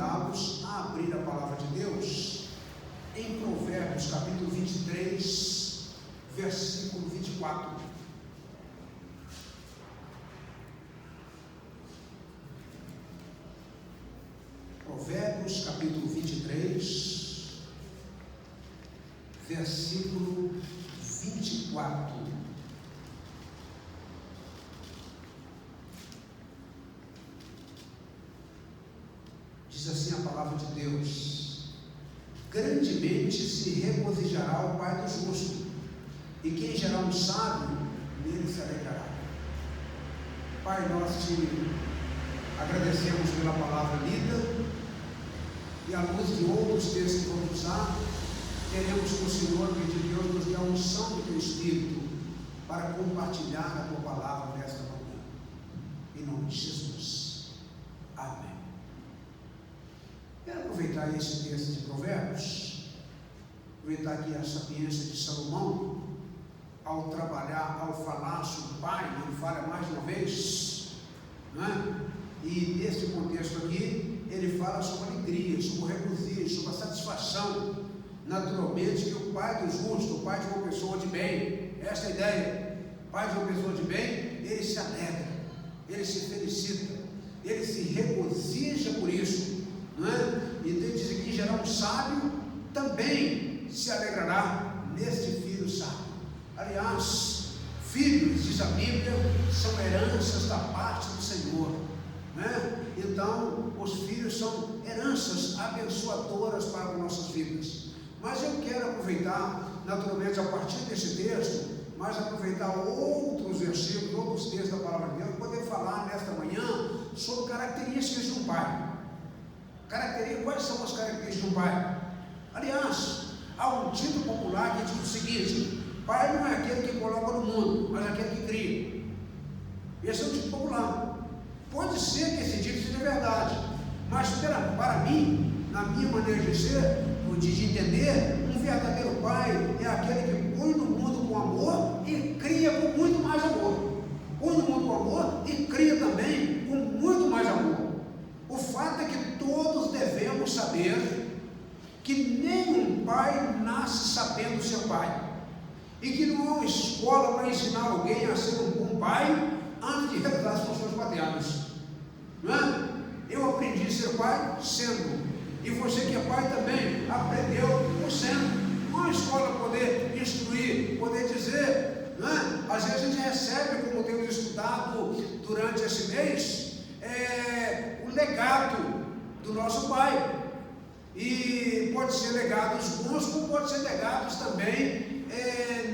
convidá-los a abrir a palavra de Deus em Provérbios, capítulo 23, versículo 24. Provérbios, capítulo 23, versículo 24. Diz assim a palavra de Deus: grandemente se regozijará o pai do justo, e quem gerar um sábio, nele se alegrará. Pai, nós te agradecemos pela palavra lida, e à luz de outros textos que vamos usar, queremos que o Senhor, que de Deus, nos dê a unção do teu Espírito para compartilhar a tua palavra nesta manhã. Em nome de Jesus. Amém. Quero aproveitar esse texto de Provérbios, aproveitar aqui a sapiência de Salomão, ao trabalhar, ao falar sobre o pai. Ele fala mais de uma vez, não é? E nesse contexto aqui, ele fala sobre a alegria, sobre o regozijo, sobre a satisfação, naturalmente, que o pai do justo, o pai de uma pessoa de bem, essa é a ideia, o pai de uma pessoa de bem, ele se alegra, ele se felicita, ele se regozija por isso, não é? E ele diz aqui, em geral, um sábio também se alegrará neste filho sábio. Aliás, filhos, diz a Bíblia, são heranças da parte do Senhor, né? Então, os filhos são heranças abençoadoras para as nossas vidas. Mas eu quero aproveitar, naturalmente, a partir desse texto, mas aproveitar outros versículos, outros textos da palavra de Deus, poder falar nesta manhã sobre características de um pai. Quais são as características de um pai? Aliás, há um título popular que diz o seguinte: pai não é aquele que coloca no mundo, mas aquele que cria. Esse é o título popular. Pode ser que esse título seja verdade, mas para mim, na minha maneira de ser, de entender, um verdadeiro pai é aquele que põe no mundo com amor e cria com muito mais amor. Põe no mundo com amor e cria também com muito mais amor. O fato é que todos devemos saber que nenhum pai nasce sabendo ser pai, e que não é uma escola para ensinar alguém a ser um bom pai antes de realizar as funções paternas, não é? Eu aprendi a ser pai sendo, e você que é pai também aprendeu por sendo. Não é uma escola poder instruir, poder dizer, não é? Às vezes a gente recebe, como temos estudado durante esse mês, o legado do nosso pai, e pode ser legados bons, como pode ser legados também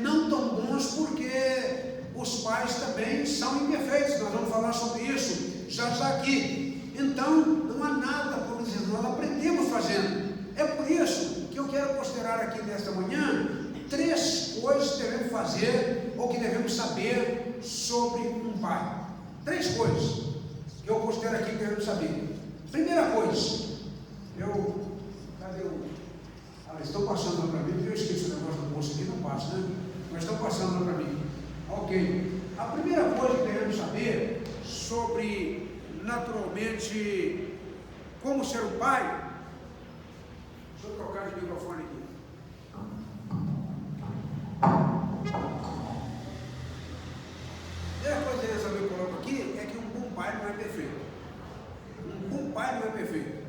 não tão bons, porque os pais também são imperfeitos. Nós vamos falar sobre isso já aqui. Então não há nada por dizer, nós aprendemos fazendo. É por isso que eu quero considerar aqui nesta manhã 3 coisas que devemos fazer ou que devemos saber sobre um pai. 3 coisas que eu considero aqui que devemos saber. Primeira coisa, estão passando para mim, porque eu esqueci o negócio do bolso aqui, não passa, né? Mas estão passando para mim. Ok. A primeira coisa que devemos saber sobre, naturalmente, como ser um pai. Deixa eu trocar de microfone aqui. A primeira coisa que devemos saber, eu coloco aqui, é que um bom pai não é perfeito. Um bom pai não é perfeito.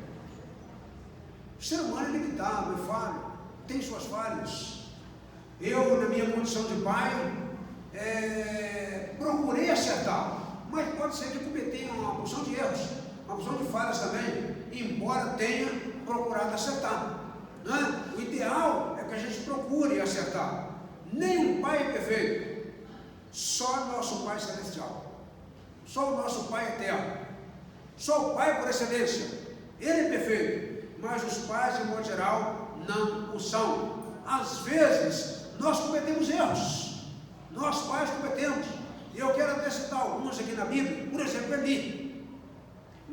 O ser humano é limitado, é falho, tem suas falhas. Eu, na minha condição de pai, procurei acertar, mas pode ser que cometi uma porção de erros, uma porção de falhas também, embora tenha procurado acertar, né? O ideal é que a gente procure acertar. Nenhum pai é perfeito, só nosso Pai Celestial, só o nosso Pai Eterno, só o Pai por excelência, Ele é perfeito. Mas os pais, de modo geral, não o são. Às vezes, nós cometemos erros. Nós pais cometemos. E eu quero até citar alguns aqui na Bíblia. Por exemplo, Eli.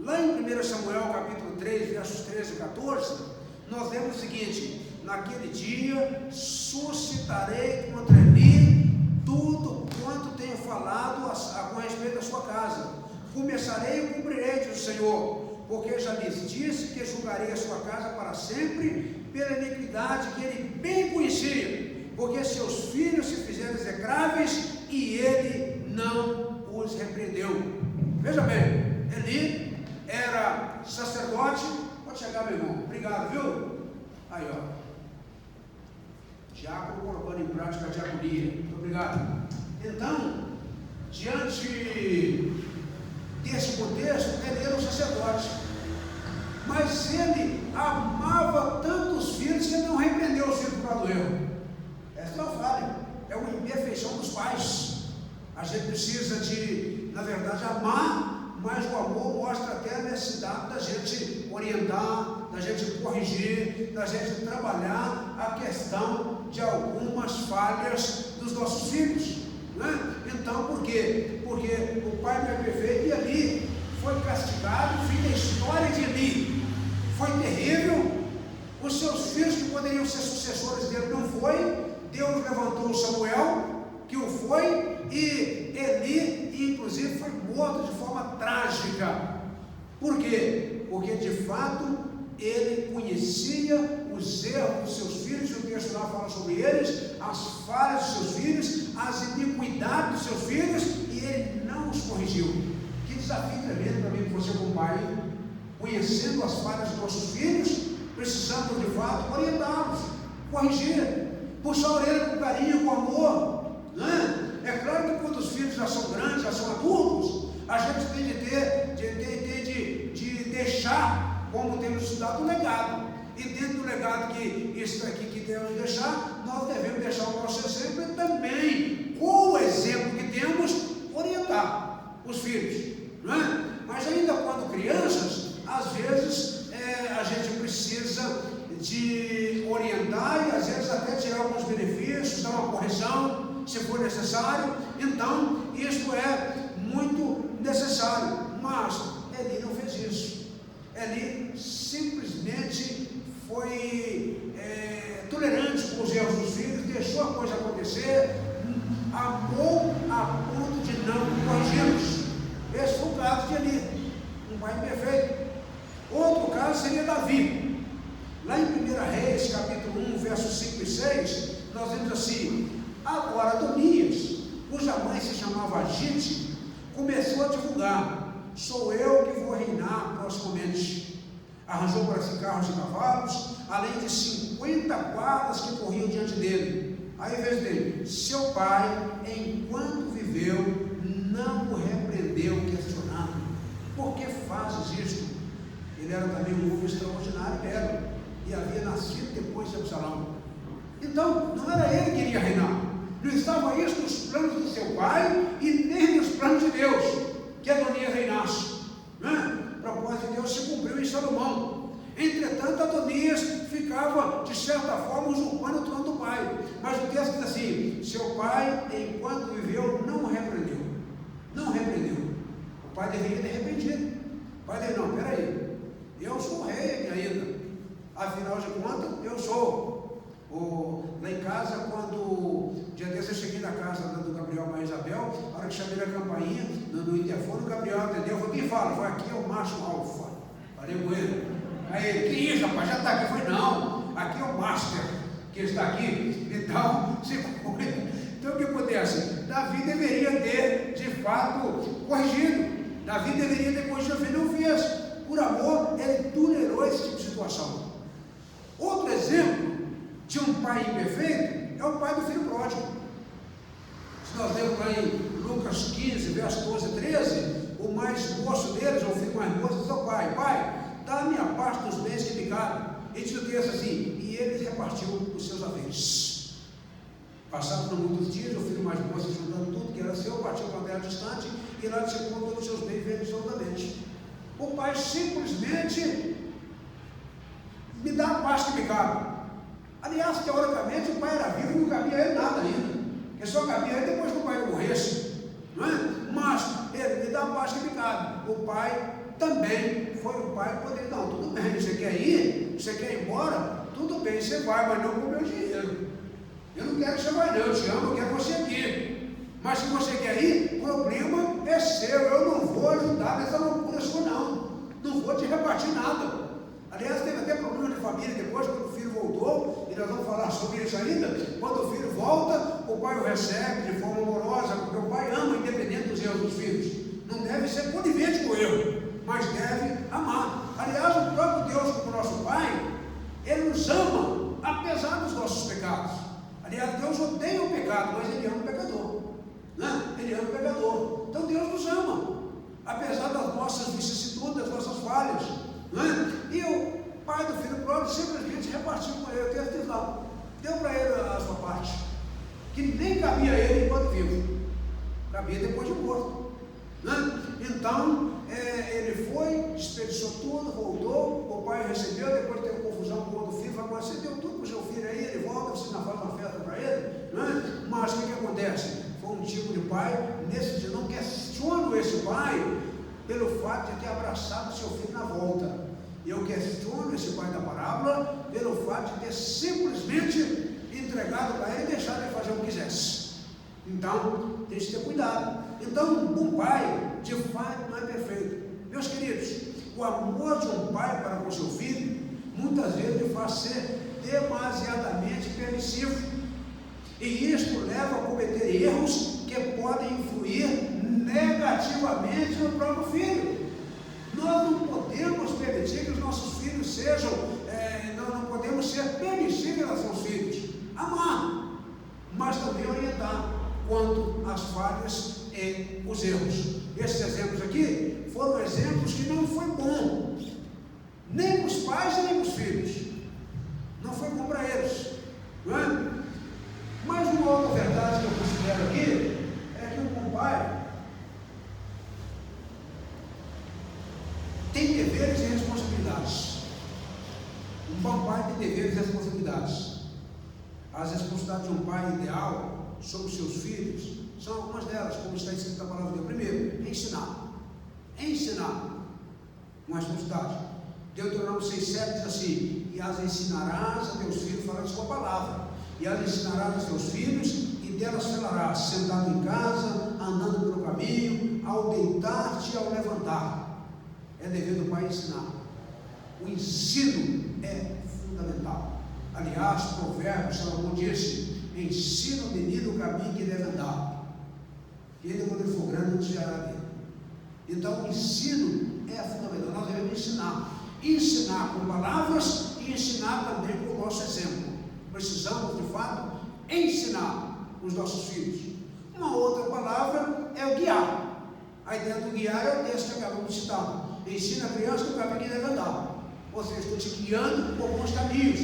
Lá em 1 Samuel, capítulo 3, versos 13 e 14, nós lemos o seguinte: naquele dia suscitarei contra Eli tudo quanto tenho falado com respeito à sua casa. Começarei e cumprirei, diz o Senhor. porque já lhes disse que julgarei a sua casa para sempre pela iniquidade que ele bem conhecia, porque seus filhos se fizeram execráveis e ele não os repreendeu. Veja bem, Eli era sacerdote. Pode chegar, meu irmão, obrigado, viu? Aí, ó, diácono colocando em prática a diaconia. Muito obrigado. Então, diante desse contexto, ele era um sacerdote, mas ele amava tanto os filhos que ele não repreendeu os filhos por causa do erro. Essa é uma falha, é uma imperfeição dos pais. A gente precisa de, na verdade, amar, mas o amor mostra até a necessidade da gente orientar, da gente corrigir, da gente trabalhar a questão de algumas falhas dos nossos filhos, né? Então, por quê? Porque o pai não é perfeito e ali foi castigado. O fim da história de Eli foi terrível. Os seus filhos que poderiam ser sucessores dele não foi. Deus levantou Samuel, que o foi, e Eli, inclusive, foi morto de forma trágica. Por quê? Porque de fato ele conhecia os erros dos seus filhos, e o texto lá fala sobre eles, as falhas dos seus filhos, as iniquidades dos seus filhos, e ele não os corrigiu. Que desafio tremendo para mim que você como pai, conhecendo as falhas dos nossos filhos, precisamos de fato orientá-los, corrigir, puxar a orelha com carinho, com amor, né? É claro que quando os filhos já são grandes, já são adultos, a gente tem de deixar, como temos estudado, um legado. E dentro do legado que isso aqui que devemos deixar, nós devemos deixar o nosso exemplo e também, com o exemplo que temos, orientar os filhos, não é? Mas ainda quando crianças, às vezes a gente precisa de orientar e às vezes até tirar alguns benefícios, dar uma correção, se for necessário. Então, isso é muito necessário, mas Eli não fez isso. Eli simplesmente foi tolerante com os erros dos filhos, deixou a coisa acontecer, amou a ponto de não corrigi-los. Esse foi o caso de Eli, um pai imperfeito. Outro caso seria Davi. Lá em 1 Reis, capítulo 1, versos 5 e 6, nós vemos assim: agora Adonias, cuja mãe se chamava Agite, começou a divulgar: sou eu que vou reinar proximamente. Arranjou para si carros e cavalos, além de 50 guardas que corriam diante dele. Aí veja dele: seu pai, enquanto viveu, não o repreendeu, questionando: por que fazes isto? Ele era também um homem extraordinário, belo, e havia nascido depois de Absalão. Então, não era ele que iria reinar. Não estava isso nos planos do seu pai e nem nos planos de Deus, que Adonias reinasse, né? O propósito de Deus se cumpriu em Salomão. Entretanto, Adonias ficava, de certa forma, usurpando o trono do pai. Mas o texto diz assim: seu pai, enquanto viveu, não o repreendeu. Não o repreendeu. O pai deveria ter repreendido. O pai dele: não, peraí, eu sou rei aqui ainda. Afinal de contas, eu sou. Lá em casa, quando dia desse eu cheguei na casa do Gabriel com a Isabel, a hora que chamei a campainha, no interfone, o Gabriel atendeu. Eu falei: quem fala? Foi aqui, é o macho alfa. Falei com ele. Aí ele: que isso, rapaz, já está aqui. Eu falei: não, aqui é o master que está aqui. Então, então o que acontece? Davi deveria ter, de fato, corrigido. Davi deveria ter corrigido, ele não fez. Por amor, ele tolerou esse tipo de situação. Outro exemplo de um pai imperfeito é o pai do filho pródigo. Se nós lemos lá em Lucas 15, versos 12 e 13, o mais moço deles, ou o filho mais moço, diz ao pai: pai, dá-me a parte dos bens que ficaram. E diz o texto assim: e ele repartiu os seus haveres. Passaram muitos dias, o filho mais moço, juntando tudo que era seu, partiu para uma terra distante, e lá dissipou todos os seus bens vergonhosamente. O pai simplesmente: me dá a parte que me cabe. Aliás, teoricamente, o pai era vivo e não cabia a ele nada ainda, porque só cabia a ele depois que o pai morresse, não é? Mas ele: me dá a parte que me cabe. O pai também foi um pai que poderia: não, tudo bem, você quer ir, você quer ir embora, tudo bem, você vai, mas não com o meu dinheiro. Eu não quero que você vá, não, eu te amo, eu quero você aqui. Mas se você quer ir, o problema é seu, eu não vou ajudar nessa loucura sua, não. não vou te repartir nada. Aliás, teve até problema de família depois, quando o filho voltou, e nós vamos falar sobre isso ainda. Quando o filho volta, o pai o recebe de forma amorosa, porque o pai ama, independente dos erros dos filhos. Não deve ser conivente com o erro, mas deve amar. Aliás, o próprio Deus, como nosso Pai, Ele nos ama, apesar dos nossos pecados. Aliás, Deus odeia o pecado, mas Ele ama o pecador, né? Ele ama o pecador. Então Deus nos ama, apesar das nossas vicissitudes, das nossas falhas, né? E o pai do filho pródigo simplesmente repartiu com ele o texto lá, deu para ele a sua parte, que nem cabia a ele enquanto vivo, cabia depois de morto, né? Então ele foi, desperdiçou tudo, voltou, o pai recebeu, depois teve confusão com o outro filho, falou: você deu tudo para o seu filho aí, ele volta, você não faz uma festa para ele, né? Mas o que acontece? Foi um tipo de pai, nesse dia, não questiono esse pai pelo fato de ter abraçado o seu filho na volta. Eu questiono esse pai da parábola pelo fato de ter simplesmente entregado para ele e deixado ele fazer o que quisesse. Então, tem que ter cuidado. Então, um bom pai, de fato, não é perfeito. Meus queridos, o amor de um pai para com seu filho, muitas vezes ele faz ser demasiadamente permissivo. E isto leva a cometer erros que podem influir negativamente no próprio filho. Nós não podemos permitir que os nossos filhos sejam, nós não podemos ser permissivos em relação aos filhos. Amar, mas também orientar quanto às falhas e os erros. Esses exemplos aqui foram exemplos que não foi bom, nem para os pais e nem para os filhos. Não foi bom para eles, não é? Mas uma outra verdade que eu considero aqui é que um bom pai tem deveres e responsabilidades. Um bom pai tem deveres e responsabilidades. As responsabilidades de um pai ideal sobre os seus filhos são algumas delas, como está escrito na palavra de Deus. Primeiro, ensinar. Ensinar. Uma responsabilidade. Deuteronômio 6,7 diz assim: e as ensinarás a teus filhos falando de sua palavra, e as ensinarás aos teus filhos, e delas falarás, sentado em casa, andando pelo caminho, ao deitar-te e ao levantar. É dever do pai ensinar. O ensino é fundamental. Aliás, Provérbios, Salomão disse: ensina o menino o caminho que deve andar, e ele, quando ele for grande, não desviará dele. Então, o ensino é fundamental. Nós devemos ensinar. Ensinar com palavras e ensinar também com o nosso exemplo. Precisamos, de fato, ensinar os nossos filhos. Uma outra palavra é o guiar. A ideia do guiar é o texto que acabamos de citar. Ensina a criança que o caminho que deve andar. Ou seja, estou te guiando por bons caminhos.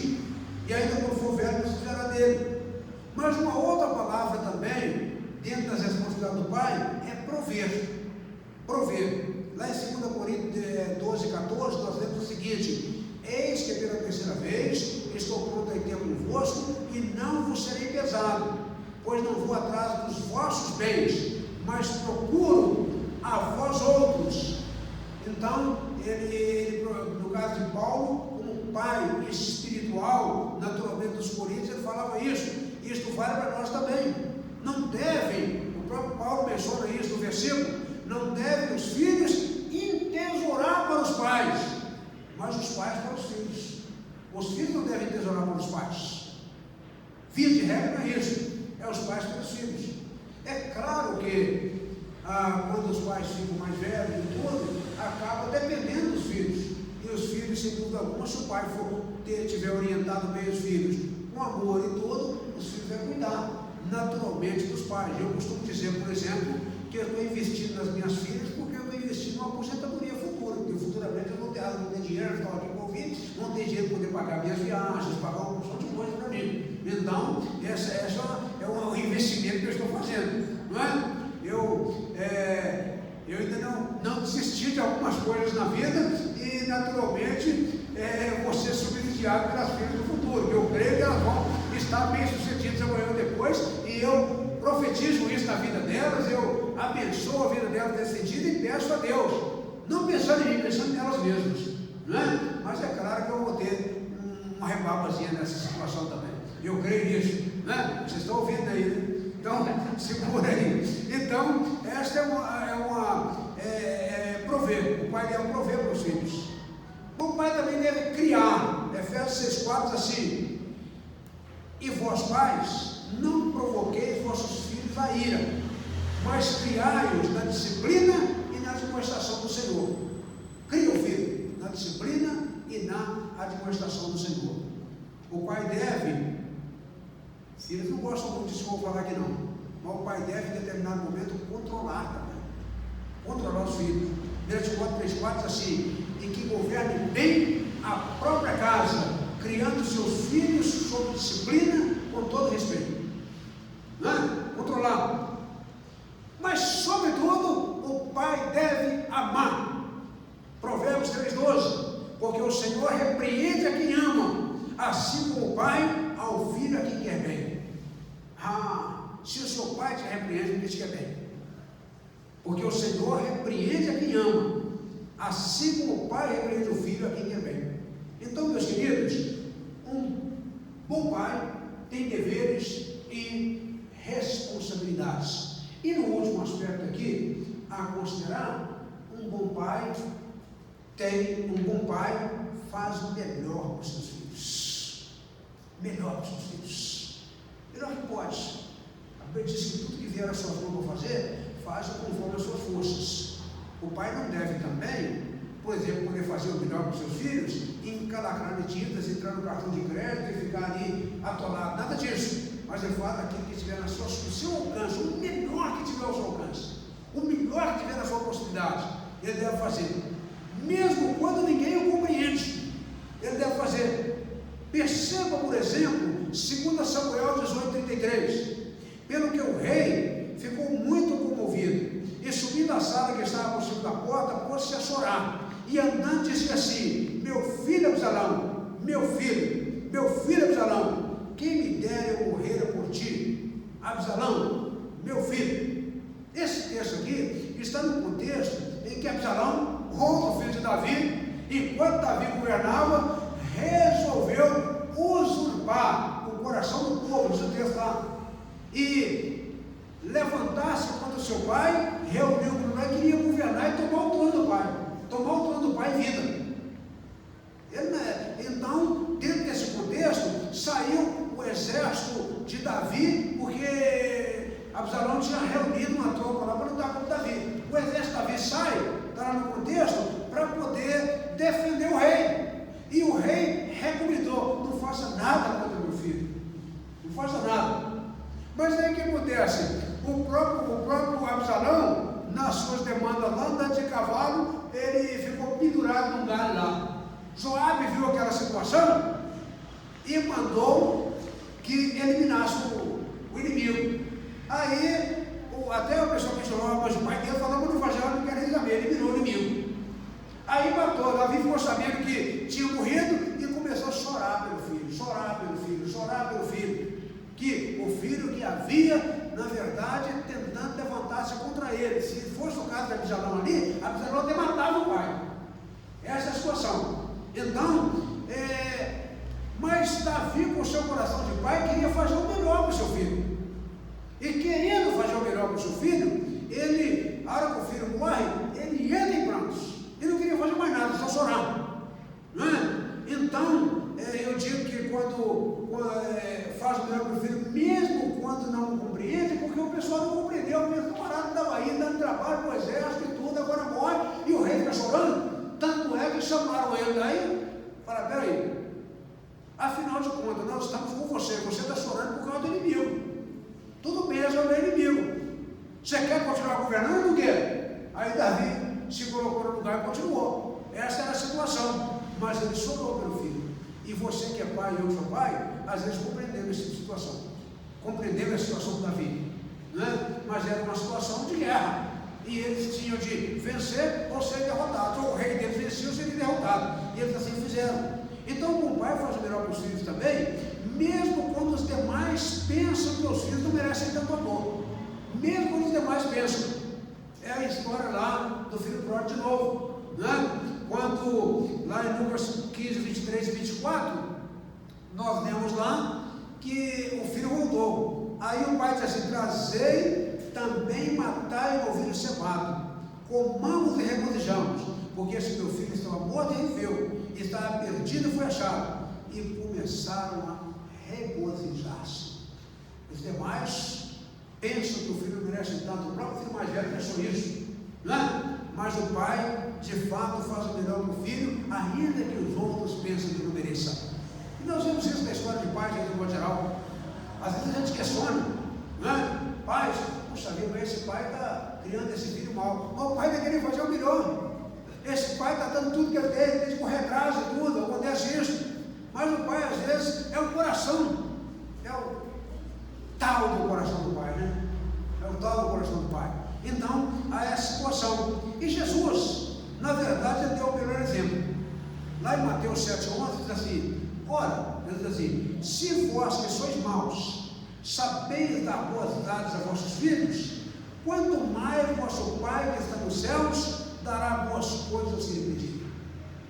E ainda quando for velho, não se desviará dele. Mas uma outra palavra também, dentro das responsabilidades do pai, é prover. Prover. Lá em 2 Coríntios 12:14, nós lemos o seguinte: eis que pela terceira vez estou pronto a ir ter convosco, e não vos serei pesado, pois não vou atrás dos vossos bens, mas procuro a vós outros. Então, ele, no caso de Paulo, como pai espiritual, naturalmente dos Coríntios, ele falava isso. Isto vale para nós também. Não devem, o próprio Paulo menciona isso no versículo, não devem os filhos entesourar para os pais, mas os pais para os filhos. Os filhos não devem entesourar para os pais. Via de regra não é isso, é os pais para os filhos. É claro que quando os pais ficam mais velhos e tudo, acaba dependendo dos filhos. E os filhos, sem dúvida alguma, se o pai tiver orientado bem os filhos, com amor e tudo, os filhos vão cuidar naturalmente dos pais. Eu costumo dizer, por exemplo, que eu estou investindo nas minhas filhas porque eu estou investindo numa aposentadoria futura, porque futuramente eu vou ter dinheiro, estou aqui envolvido, não ter dinheiro para poder pagar minhas viagens, pagar uma porção de coisas para mim. Então, essa é um investimento que eu estou fazendo, não é? Eu ainda não desisti de algumas coisas na vida e, naturalmente, vou ser subsidiado pelas filhas do futuro, que eu creio que elas vão estar bem sucedidas amanhã ou depois, e eu profetizo isso na vida delas, eu abençoo a vida delas nesse sentido e peço a Deus, não pensando em mim, pensando nelas mesmas, não é? Mas é claro que eu vou ter uma rebabazinha nessa situação também, eu creio nisso, né? Vocês estão ouvindo aí, né? Então, segura aí. Então, esta prover. O pai deve prover para os filhos. O pai também deve criar. Efésios 6,4 diz assim: e vós, pais, não provoqueis vossos filhos à ira, mas criai-os na disciplina e na admoestação do Senhor. Cria o filho na disciplina e na admoestação do Senhor. O pai deve, filhos não gostam muito disso que eu vou falar aqui não, mas o pai deve em determinado momento controlar também, controlar os filhos. 1 Timóteo 3,4 diz assim: e que governe bem a própria casa, criando seus filhos sob disciplina, com todo respeito. Não é? Controlar. Mas, sobretudo, o pai deve amar. Provérbios 3,12: porque o Senhor repreende a quem ama, assim como o pai ao filho a quem quer bem. Se o seu pai te repreende, ele te quer bem. Porque o Senhor repreende a quem ama, assim como o pai repreende o filho a quem quer bem. Então, meus queridos, um bom pai tem deveres e responsabilidades. E no último aspecto aqui, a considerar, um bom pai faz o melhor para os seus filhos. Melhor para os seus filhos. Melhor que pode. A Bíblia diz que tudo que vier a sua mão para fazer, faz conforme as suas forças. O pai não deve também, por exemplo, poder fazer o melhor para os seus filhos, encalacrar de tintas, entrar no cartão de crédito e ficar ali atolado. Nada disso. Mas ele fala aquilo que tiver no seu alcance, o melhor que tiver ao seu alcance, o melhor que tiver na sua possibilidade, ele deve fazer. Mesmo quando ninguém o compreende, ele deve fazer. Perceba, por exemplo, 2 Samuel 18,33: pelo que o rei ficou muito comovido, e subindo a sala que estava por cima da porta, pôs-se a chorar, e andando dizia assim: meu filho Absalão, meu filho Absalão, quem me dera eu morrer por ti, Absalão, meu filho. Esse texto aqui está no contexto em que Absalão, outro filho de Davi, enquanto Davi governava, resolveu usurpar o coração do povo, diz o texto lá, e levantar-se contra o seu pai, reuniu o povo e queria governar e tomar o trono do pai em vida. Então, dentro desse contexto, saiu o exército de Davi, porque Absalão tinha reunido uma tropa lá para lutar contra Davi. O exército de Davi sai, está lá no contexto, para poder defender o rei. E o rei recomendou: não faça nada contra meu filho, não faça nada. Mas aí o que acontece? O próprio Absalão, nas suas demandas lá, andando de cavalo, ele ficou pendurado num galho lá. Joabe viu aquela situação e mandou que eliminasse o inimigo. Aí, até o pessoal questionou, mas o pai dele falou que não fazia nada, não queria saber, eliminou o inimigo. Aí matou. Davi ficou sabendo que tinha morrido e começou a chorar pelo filho, que o filho que havia, na verdade, tentando levantar-se contra ele. Se fosse o caso de Absalão ali, Absalão até matava o pai. Essa é a situação. Então, mas Davi, com o seu coração de pai, queria fazer o melhor para o seu filho. E querendo fazer o melhor para o seu filho, ele, a hora que o filho morre, ele entra em prantos. Ele não queria fazer mais nada, só chorar. Não é? Então, eu digo que quando faz o melhor para o filho, mesmo quando não compreende, porque o pessoal não compreendeu, o mesmo camarada estava aí, dando trabalho para o exército e tudo, agora morre, e o rei fica chorando. Tanto é que chamaram ele daí, falaram: peraí, afinal de contas, nós estamos com você está chorando por causa do inimigo. Tudo bem, resolver o inimigo. Você quer continuar governando ou não quer? Aí Davi se colocou no lugar e continuou. Essa era a situação, mas ele chorou pelo filho. E você que é pai e eu sou pai, às vezes compreendemos essa tipo de situação. Compreendemos a situação do Davi, né? Mas era uma situação de guerra. E eles tinham de vencer ou ser derrotados. Ou o rei deles vencia ou seria derrotado. E eles assim fizeram. Então o bom pai faz o melhor para os filhos também, mesmo quando os demais pensam que os filhos não merecem tanto amor. Mesmo quando os demais pensam. É a história lá do filho pródigo de novo, né? Quando lá em Lucas 15, 23 e 24, nós lemos lá que o filho voltou. Aí o pai diz assim: trazei também matai o novilho cevado. Comamos e regozijamos, porque esse meu filho estava morto e reviveu, estava perdido e foi achado. E começaram a regozijar-se. Os demais pensam que o filho merece tanto. O próprio filho mais velho pensou isso, não é? Mas o pai, de fato, faz o melhor para o filho, ainda que os outros pensem que não mereça. E nós vemos isso na história de pais, de modo geral. Às vezes a gente questiona, não é? Pais, puxa vida, esse pai está criando esse filho mal. Mas o pai está querendo fazer o melhor. Esse pai está dando tudo que ele tem, tem que correr atrás e tudo, acontece isso. Mas o pai, às vezes, é o coração. É o tal do coração do pai, né? É o tal do coração do pai. Então, há essa situação. E Jesus, na verdade, ele deu o melhor exemplo. Lá em Mateus 7,11, diz assim: ora, ele diz assim: se vós que sois maus, sabeis dar boas dádivas a vossos filhos, quanto mais vosso Pai que está nos céus dará boas coisas aos que lhe pedirem.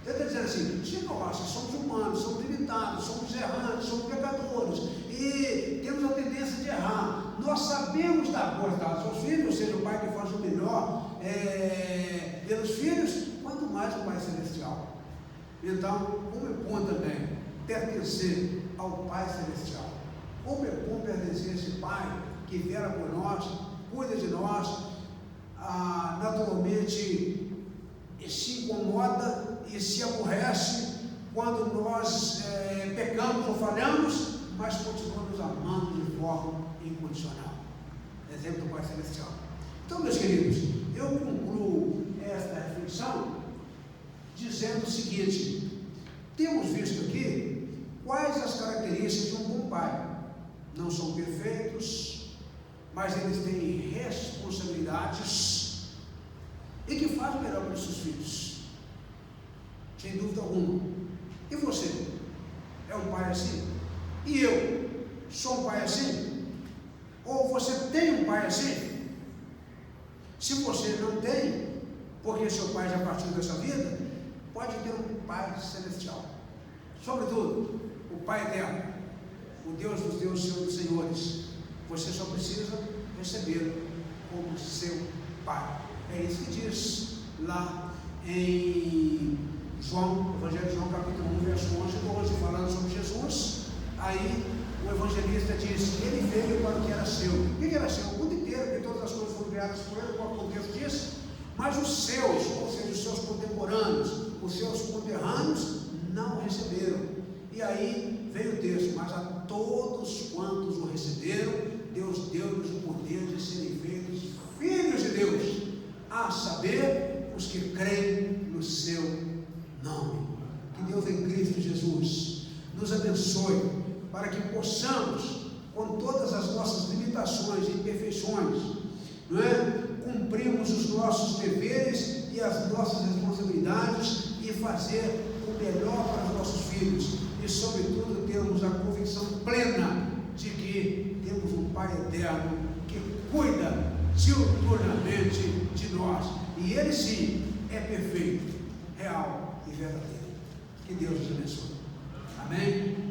Ele está dizendo assim: se nós que somos humanos, somos limitados, somos errantes, somos pecadores e temos a tendência de errar, nós sabemos dar boas dádivas aos filhos, ou seja, o pai que faz o melhor pelos filhos, quanto mais o Pai Celestial. Então, como é bom também pertencer ao Pai Celestial, como é bom pertencer a esse Pai que vela por nós, cuida de nós, naturalmente se incomoda e se aborrece quando nós pecamos ou falhamos, mas continua nos amando de forma incondicional. Exemplo do Pai Celestial. Então, meus queridos, eu concluo esta reflexão dizendo o seguinte: temos visto aqui quais as características de um bom pai. Não são perfeitos, mas eles têm responsabilidades e que fazem o melhor para os seus filhos, sem dúvida alguma. E você? É um pai assim? E eu? Sou um pai assim? Ou você tem um pai assim? Se você não tem, porque seu pai já partiu dessa vida, pode ter um Pai Celestial. Sobretudo, o Pai eterno, o Deus dos deuses, Senhor dos senhores. Você só precisa recebê-lo como seu Pai. É isso que diz lá em João, Evangelho de João, capítulo 1, verso 11, falando sobre Jesus. Aí o evangelista diz: ele veio para o que era seu. O que era seu? O mundo inteiro, porque todas as coisas foram criadas por ele, qual é o contexto disso? Mas os seus, ou seja, os seus contemporâneos, os seus conterrâneos, não receberam. E aí veio o texto: mas a todos quantos o receberam, Deus deu-lhes o poder de serem feitos filhos de Deus, a saber, os que creem no seu nome. Que Deus em Cristo Jesus nos abençoe, para que possamos, com todas as nossas limitações e imperfeições, não é? Cumprirmos os nossos deveres e as nossas responsabilidades e fazer o melhor para os nossos filhos. E, sobretudo, termos a convicção plena de que temos um Pai eterno que cuida diuturnamente de nós. E Ele sim é perfeito, real e verdadeiro. Que Deus nos abençoe. Amém?